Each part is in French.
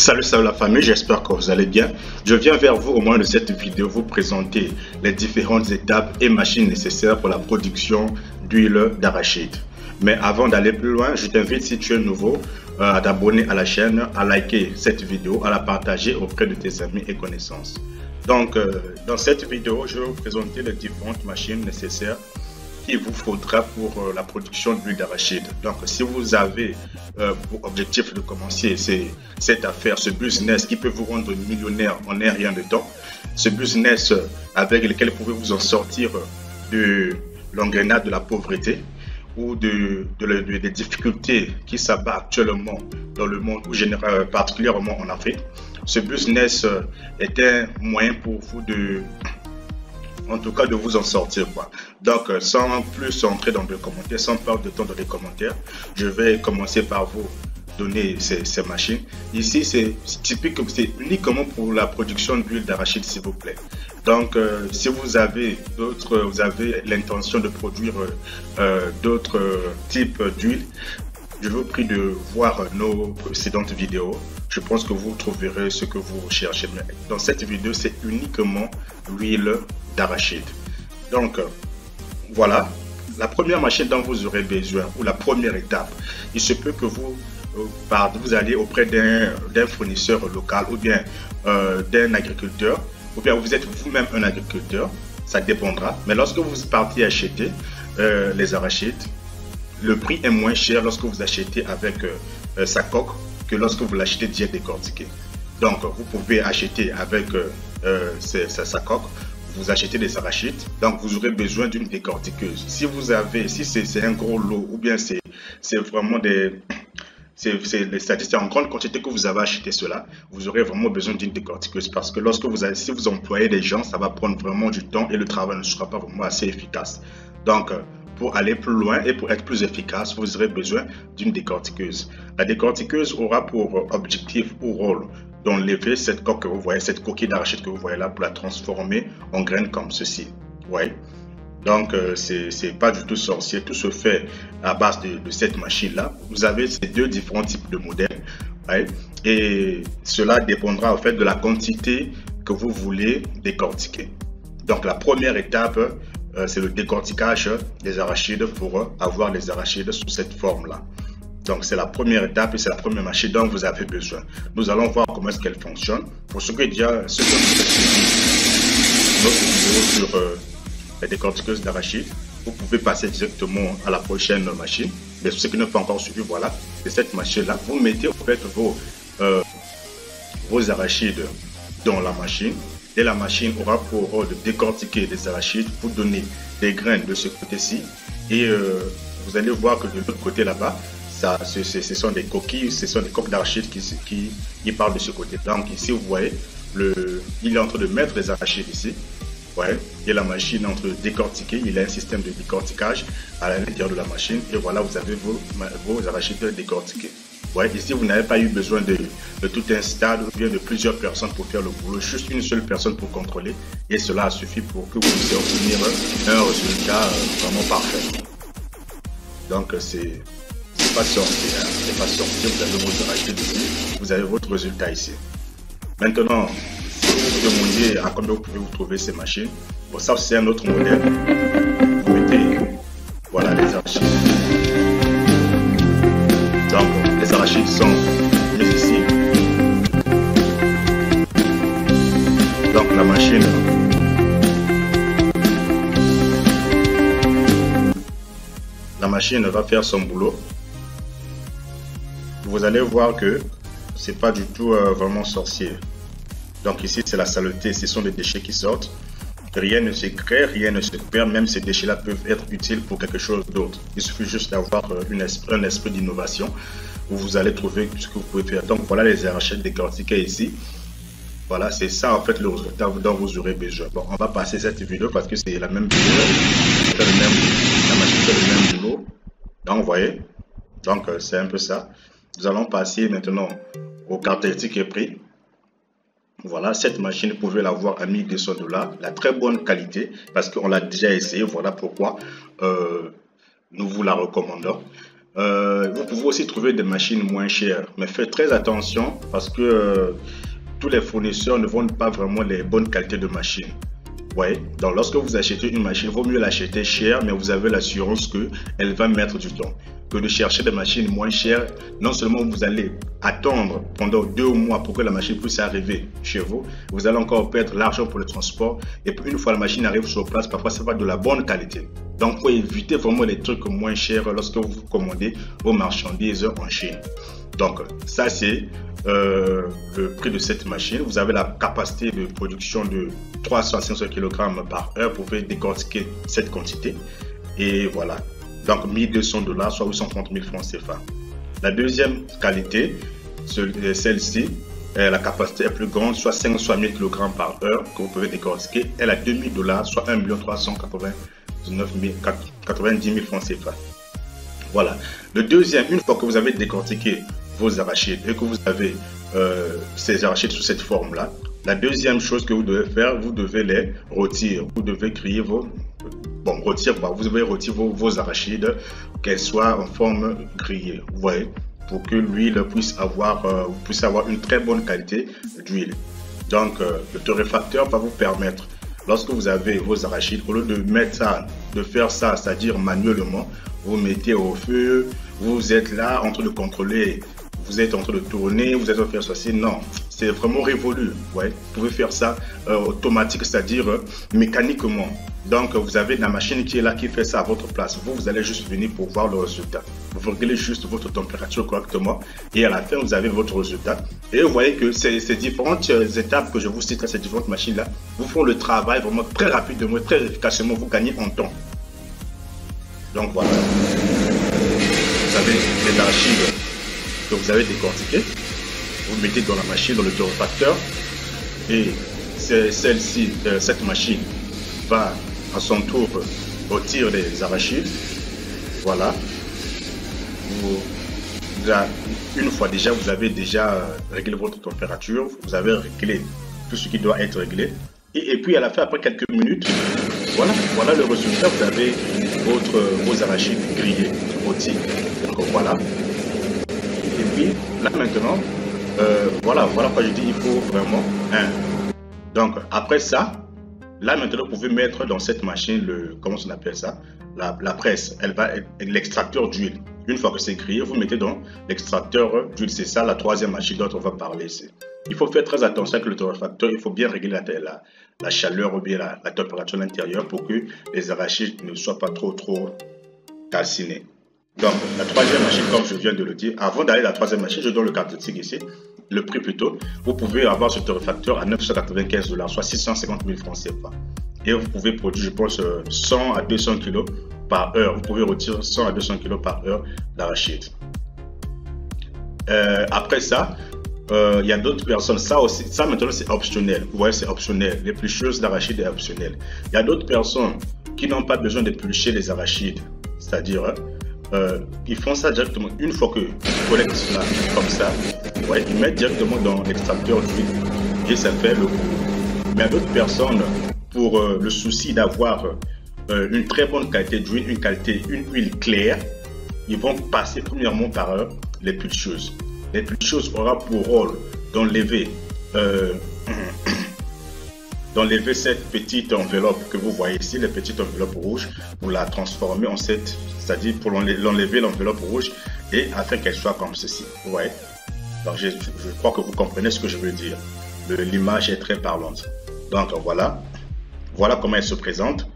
Salut la famille, j'espère que vous allez bien. Je viens vers vous au moyen de cette vidéo vous présenter les différentes étapes et machines nécessaires pour la production d'huile d'arachide. Mais avant d'aller plus loin, je t'invite, si tu es nouveau, à t'abonner à la chaîne, à liker cette vidéo, à la partager auprès de tes amis et connaissances. Donc, dans cette vidéo, je vais vous présenter les différentes machines nécessaires qu'il vous faudra pour la production d'huile d'arachide. Donc, si vous avez pour objectif de commencer cette affaire, ce business qui peut vous rendre millionnaire en un rien de temps, ce business avec lequel vous pouvez vous en sortir de l'engrenade de la pauvreté ou des difficultés qui s'abattent actuellement dans le monde ou particulièrement en Afrique, ce business est un moyen pour vous en tout cas de vous en sortir, quoi. Donc sans plus entrer dans les commentaires, sans perdre de temps dans les commentaires, je vais commencer par vous donner ces machines. Ici c'est typique, c'est uniquement pour la production d'huile d'arachide, s'il vous plaît. Donc si vous avez l'intention de produire d'autres types d'huile, je vous prie de voir nos précédentes vidéos. Je pense que vous trouverez ce que vous recherchez. Mais dans cette vidéo, c'est uniquement l'huile d'arachide. Donc, voilà. La première machine dont vous aurez besoin, ou la première étape, il se peut que vous allez auprès d'un fournisseur local ou bien d'un agriculteur, ou bien vous êtes vous-même un agriculteur, ça dépendra. Mais lorsque vous partez acheter les arachides, le prix est moins cher lorsque vous achetez avec sa coque que lorsque vous l'achetez déjà décortiqué. Donc, vous pouvez acheter avec sa coque, vous achetez des arachides, donc vous aurez besoin d'une décortiqueuse. Si c'est un gros lot ou bien c'est vraiment c'est en grande quantité que vous avez acheté cela, vous aurez vraiment besoin d'une décortiqueuse parce que si vous employez des gens, ça va prendre vraiment du temps et le travail ne sera pas vraiment assez efficace. Donc, pour aller plus loin et pour être plus efficace, vous aurez besoin d'une décortiqueuse. La décortiqueuse aura pour objectif ou rôle d'enlever cette coque que vous voyez, cette coquille d'arachide que vous voyez là, pour la transformer en graines comme ceci. Ouais. Donc, c'est pas du tout sorcier, tout se fait à base de cette machine-là. Vous avez ces deux différents types de modèles. Ouais. Et cela dépendra en fait de la quantité que vous voulez décortiquer. Donc, la première étape, c'est le décortiquage des arachides pour avoir les arachides sous cette forme-là. Donc, c'est la première étape et c'est la première machine dont vous avez besoin. Nous allons voir comment est-ce qu'elle fonctionne. Pour ceux qui déjà suivi notre vidéo sur les décortiqueuses d'arachides, vous pouvez passer directement à la prochaine machine. Mais ceux qui n'ont pas encore suivi, voilà, c'est cette machine-là. Vous mettez en fait vos arachides dans la machine. Et la machine aura pour rôle de décortiquer les arachides pour donner des graines de ce côté-ci. Et vous allez voir que de l'autre côté là-bas, ce sont des coquilles, ce sont des coques d'arachides qui parlent de ce côté. Donc ici, vous voyez, il est en train de mettre les arachides ici. Ouais, et la machine est en train de décortiquer. Il y a un système de décortiquage à l'intérieur de la machine. Et voilà, vous avez vos arachides décortiqués. Ouais, ici, vous n'avez pas eu besoin de tout un stade ou bien de plusieurs personnes pour faire le boulot, juste une seule personne pour contrôler. Et cela a suffi pour que vous puissiez obtenir un résultat vraiment parfait. Donc, c'est pas sorcier, hein? C'est pas sorcier, vous avez votre arachides ici, vous avez votre résultat ici. Maintenant, si vous vous demandez à combien vous pouvez vous trouver ces machines, bon, ça c'est un autre modèle. Vous mettez, voilà, les arachides. Donc, les arachides sont mis ici. Donc, la machine va faire son boulot. Vous allez voir que c'est pas du tout vraiment sorcier. Donc ici, c'est la saleté, ce sont des déchets qui sortent. Rien ne se crée, rien ne se perd, même ces déchets-là peuvent être utiles pour quelque chose d'autre. Il suffit juste d'avoir un esprit d'innovation où vous allez trouver ce que vous pouvez faire. Donc voilà les arachides décortiqués ici. Voilà, c'est ça en fait le résultat dont vous aurez besoin. Bon, on va passer cette vidéo parce que c'est la même vidéo. La machine fait le même boulot. Donc vous voyez, donc c'est un peu ça. Nous allons passer maintenant au caractéristique et prix. Voilà, cette machine, vous pouvez l'avoir à 1200 $, la très bonne qualité, parce qu'on l'a déjà essayé. Voilà pourquoi nous vous la recommandons. Vous pouvez aussi trouver des machines moins chères, mais faites très attention parce que tous les fournisseurs ne vendent pas vraiment les bonnes qualités de machines. Ouais. Donc lorsque vous achetez une machine, il vaut mieux l'acheter cher, mais vous avez l'assurance qu'elle va mettre du temps. Que de chercher des machines moins chères, non seulement vous allez attendre pendant 2 mois pour que la machine puisse arriver chez vous, vous allez encore perdre l'argent pour le transport. Et puis une fois la machine arrive sur place, parfois c'est pas de la bonne qualité. Donc il faut éviter vraiment les trucs moins chers lorsque vous commandez vos marchandises en Chine. Donc ça c'est le prix de cette machine. Vous avez la capacité de production de 300 à 500 kg par heure. Vous pouvez décortiquer cette quantité. Et voilà. Donc 1200 $, soit 830 000 francs CFA. La deuxième qualité, celle-ci, la capacité est plus grande, soit 500 000 kg par heure que vous pouvez décortiquer. Elle a 2000 $, soit 1 390 000 francs CFA. Voilà. Le deuxième, une fois que vous avez décortiqué vos arachides et que vous avez ces arachides sous cette forme-là, la deuxième chose que vous devez faire, vous devez les rôtir. Vous devez griller vos... Bon, rôtir, vous devez rôtir vos arachides, qu'elles soient en forme grillée. Vous voyez, pour que l'huile puisse avoir une très bonne qualité d'huile. Donc, le torréfacteur va vous permettre, lorsque vous avez vos arachides, au lieu de faire ça, c'est-à-dire manuellement, vous mettez au feu, vous êtes là en train de contrôler, vous êtes en train de tourner, vous êtes en train de faire ceci. Non, c'est vraiment révolu. Ouais. Vous pouvez faire ça automatique, c'est-à-dire mécaniquement. Donc, vous avez la machine qui est là, qui fait ça à votre place. Vous allez juste venir pour voir le résultat. Vous réglez juste votre température correctement et à la fin, vous avez votre résultat. Et vous voyez que ces différentes étapes que je vous cite, ces différentes machines-là, vous font le travail vraiment très rapidement, très efficacement. Vous gagnez en temps. Donc, voilà. Vous avez les arachides que vous avez décortiquées. Vous mettez dans la machine, dans le torréfacteur. Et celle-ci, cette machine, va à son tour rôtir les arachides. Voilà. Une fois déjà, vous avez déjà réglé votre température. Vous avez réglé tout ce qui doit être réglé. Et puis à la fin, après quelques minutes, voilà le résultat. Vous avez vos arachides grillés, rôtis. Donc voilà. Et puis là maintenant, voilà quoi je dis, il faut vraiment Donc après ça, là maintenant vous pouvez mettre dans cette machine comment on appelle ça, la presse. Elle va être l'extracteur d'huile. Une fois que c'est grillé, vous mettez dans l'extracteur d'huile. C'est ça la troisième machine dont on va parler ici. Il faut faire très attention avec le torréfacteur. Il faut bien régler la chaleur ou bien la température à l'intérieur pour que les arachides ne soient pas trop calcinés. Donc, la troisième machine, comme je viens de le dire, avant d'aller à la troisième machine, je donne le caractéristique ici, le prix plutôt. Vous pouvez avoir ce torréfacteur à 995 $, soit 650 000 francs CFA. Et vous pouvez produire, je pense, 100 à 200 kg par heure. Vous pouvez retirer 100 à 200 kg par heure d'arachide. Après ça, il y a d'autres personnes. Ça maintenant, c'est optionnel. Vous voyez, c'est optionnel. L'éplucheuse d'arachide est optionnelle. Il y a d'autres personnes qui n'ont pas besoin d'éplucher les arachides. C'est-à-dire, ils font ça directement. Une fois qu'ils collectent cela comme ça, ouais, ils mettent directement dans l'extracteur d'huile et ça fait le coup. Mais il y a d'autres personnes, pour le souci d'avoir une très bonne qualité d'huile, une huile claire, ils vont passer premièrement par l'éplucheuse. L'éplucheuse aura pour rôle d'enlever cette petite enveloppe que vous voyez ici, la petite enveloppe rouge, pour la transformer en cette, c'est-à-dire pour l'enlever l'enveloppe rouge et afin qu'elle soit comme ceci. Vous voyez? Donc je crois que vous comprenez ce que je veux dire. L'image est très parlante. Donc voilà comment elle se présente.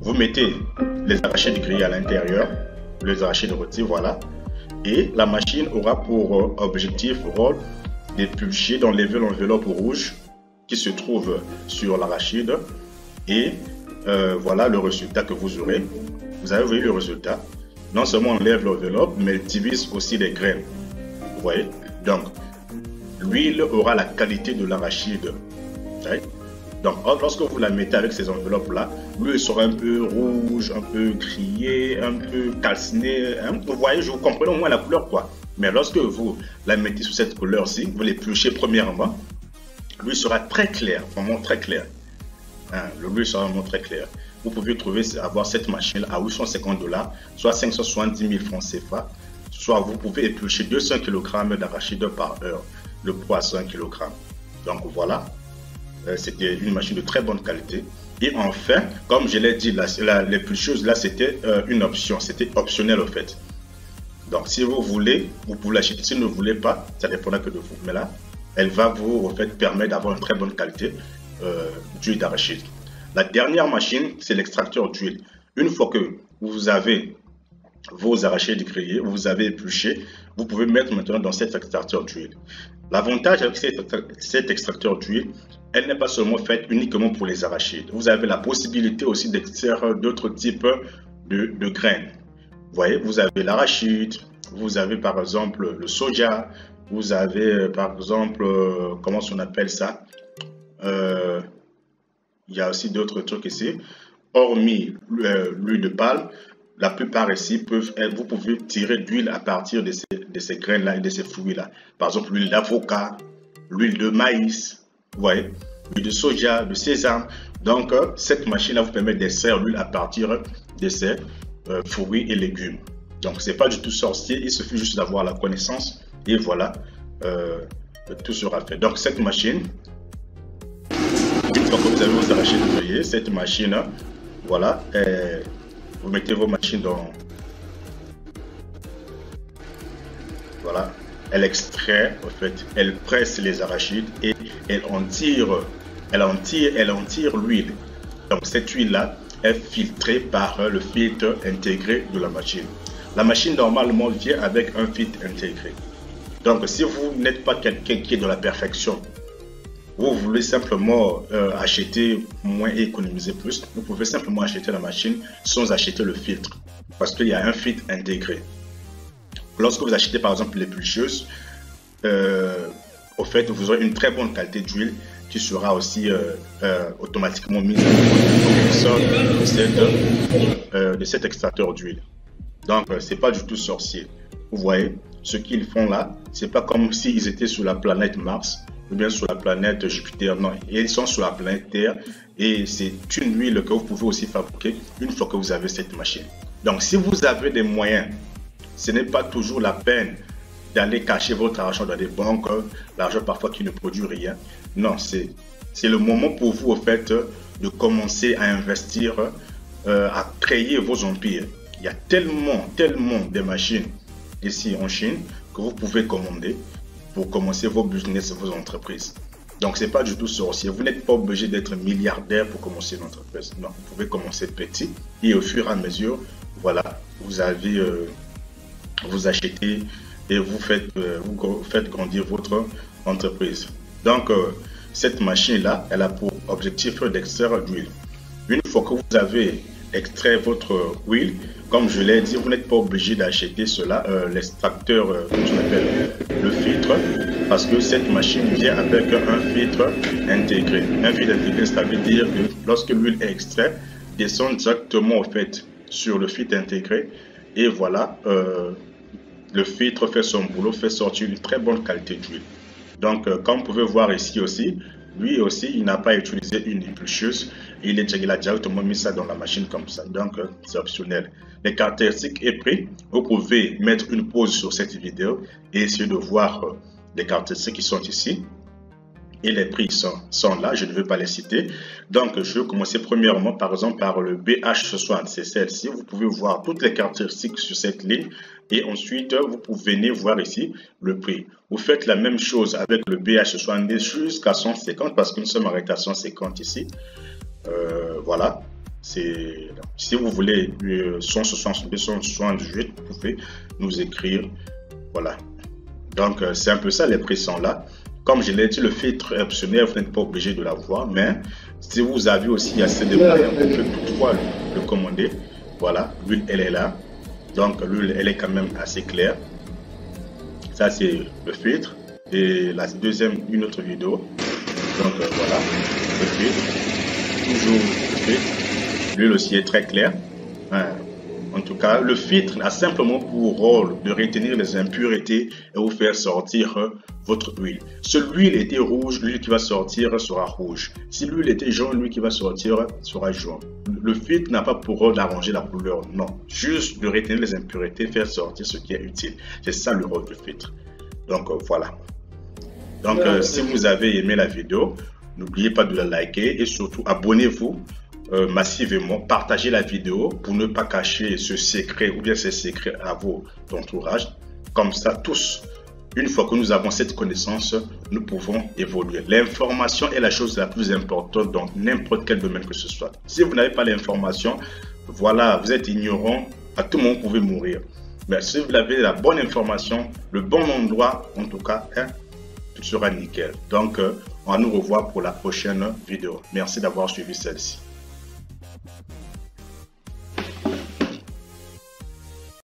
Vous mettez les arachides grillés à l'intérieur, les arachides rôtis, voilà. Et la machine aura pour objectif, rôle, d'éplucher, d'enlever l'enveloppe rouge qui se trouve sur l'arachide. Et voilà le résultat que vous aurez. Vous avez vu le résultat. Non seulement on enlève l'enveloppe, mais elle divise aussi les graines. Vous voyez? Donc, l'huile aura la qualité de l'arachide. Donc, lorsque vous la mettez avec ces enveloppes-là, l'huile sera un peu rouge, un peu grillée, un peu calcinée. Vous voyez, je vous comprends au moins la couleur, quoi. Mais lorsque vous la mettez sous cette couleur-ci, vous l'épluchez premièrement, l'huile sera très claire, vraiment très claire. L'huile sera vraiment très claire. Vous pouvez avoir cette machine à 850 $, soit 570 000 francs CFA. soit vous pouvez éplucher 200 kg d'arachide par heure, le poids à 100 kg. Donc voilà, c'était une machine de très bonne qualité. Et enfin, comme je l'ai dit, l'éplucheuse là, c'était une option, c'était optionnel en fait. Donc si vous voulez, vous pouvez l'acheter. Si vous ne voulez pas, ça dépendra que de vous. Mais là, elle va vous en fait permettre d'avoir une très bonne qualité d'huile d'arachide. La dernière machine, c'est l'extracteur d'huile. Une fois que vous avez vos arachides grillés, vous avez épluché, vous pouvez mettre maintenant dans cet extracteur d'huile. L'avantage avec cet extracteur d'huile, elle n'est pas seulement faite uniquement pour les arachides. Vous avez la possibilité aussi d'extraire d'autres types de graines. Vous voyez, vous avez l'arachide, vous avez par exemple le soja, vous avez par exemple, comment on appelle ça, il y a aussi d'autres trucs ici. Hormis l'huile de palme, la plupart ici vous pouvez tirer d'huile à partir de ces graines-là et de ces fruits-là. Par exemple, l'huile d'avocat, l'huile de maïs, vous voyez, l'huile de soja, de sésame. Donc, cette machine-là vous permet d'extraire l'huile à partir de ces fruits et légumes. Donc, ce n'est pas du tout sorcier, il suffit juste d'avoir la connaissance et voilà, tout sera fait. Donc, cette machine, une fois que vous avez vos arachides grillés, cette machine, voilà, vous mettez vos machines dans... Voilà, elle extrait, en fait, elle presse les arachides et elle en tire l'huile. Donc cette huile-là est filtrée par le filtre intégré de la machine. La machine normalement vient avec un filtre intégré. Donc si vous n'êtes pas quelqu'un qui est dans la perfection, vous voulez simplement acheter moins et économiser plus, vous pouvez simplement acheter la machine sans acheter le filtre, parce qu'il y a un filtre intégré. Lorsque vous achetez par exemple l'éplucheuse, au fait, vous aurez une très bonne qualité d'huile qui sera aussi automatiquement mise de cet extracteur d'huile. Donc, c'est pas du tout sorcier. Vous voyez, ce qu'ils font là, c'est pas comme s'ils étaient sur la planète Mars ou bien sur la planète Jupiter. Non, ils sont sur la planète Terre et c'est une huile que vous pouvez aussi fabriquer une fois que vous avez cette machine. Donc, si vous avez des moyens, ce n'est pas toujours la peine d'aller cacher votre argent dans des banques, l'argent parfois qui ne produit rien. Non, c'est le moment pour vous, au fait, de commencer à investir, à créer vos empires. Il y a tellement de machines ici en Chine que vous pouvez commander pour commencer vos business, vos entreprises. Donc, ce n'est pas du tout sorcier. Vous n'êtes pas obligé d'être milliardaire pour commencer une entreprise. Non, vous pouvez commencer petit et au fur et à mesure, voilà, vous avez, vous achetez et vous faites grandir votre entreprise. Donc, cette machine-là, elle a pour objectif d'extraire l'huile. Une fois que vous avez extrait votre huile, comme je l'ai dit, vous n'êtes pas obligé d'acheter cela, l'extracteur, comme on appelle le filtre, parce que cette machine vient avec un filtre intégré. Un filtre intégré, ça veut dire que lorsque l'huile est extraite, descend directement au fait sur le filtre intégré et voilà, le filtre fait son boulot, fait sortir une très bonne qualité d'huile. Donc, comme vous pouvez voir ici aussi, lui aussi, il n'a pas utilisé une éplucheuse. Il a directement mis ça dans la machine comme ça. Donc, c'est optionnel. Les caractéristiques et prix, vous pouvez mettre une pause sur cette vidéo et essayer de voir les caractéristiques qui sont ici. Et les prix sont là, je ne vais pas les citer. Donc, je vais commencer premièrement, par exemple, par le BH60. C'est celle-ci. Vous pouvez voir toutes les caractéristiques sur cette ligne. Et ensuite, vous pouvez venir voir ici le prix. Vous faites la même chose avec le BH70 jusqu'à 150 parce que nous sommes arrêtés à 150 ici. Voilà. Si vous voulez 160, 278, vous pouvez nous écrire. Voilà. Donc, c'est un peu ça, les prix sont là. Comme je l'ai dit, le filtre est optionnel, vous n'êtes pas obligé de l'avoir, mais si vous avez aussi assez de moyens, vous pouvez toutefois le commander. Voilà, l'huile, elle est là. Donc, l'huile, elle est quand même assez claire. Ça, c'est le filtre. Et la deuxième, une autre vidéo. Donc, voilà, le filtre. Toujours le filtre. L'huile aussi est très claire. Hein. En tout cas, le filtre a simplement pour rôle de retenir les impuretés et vous faire sortir votre huile. Si l'huile était rouge, l'huile qui va sortir sera rouge. Si l'huile était jaune, l'huile qui va sortir sera jaune. Le filtre n'a pas pour rôle d'arranger la couleur, non. Juste de retenir les impuretés, faire sortir ce qui est utile. C'est ça le rôle du filtre. Donc voilà. Donc si vous avez aimé la vidéo, n'oubliez pas de la liker et surtout abonnez-vous massivement, partagez la vidéo pour ne pas cacher ce secret ou bien ces secrets à votre entourage. Comme ça, tous, une fois que nous avons cette connaissance, nous pouvons évoluer. L'information est la chose la plus importante dans n'importe quel domaine que ce soit. Si vous n'avez pas l'information, voilà, vous êtes ignorant, à tout moment vous pouvez mourir. Mais si vous avez la bonne information, le bon endroit, en tout cas, tout sera nickel. Donc, on va nous revoir pour la prochaine vidéo. Merci d'avoir suivi celle-ci.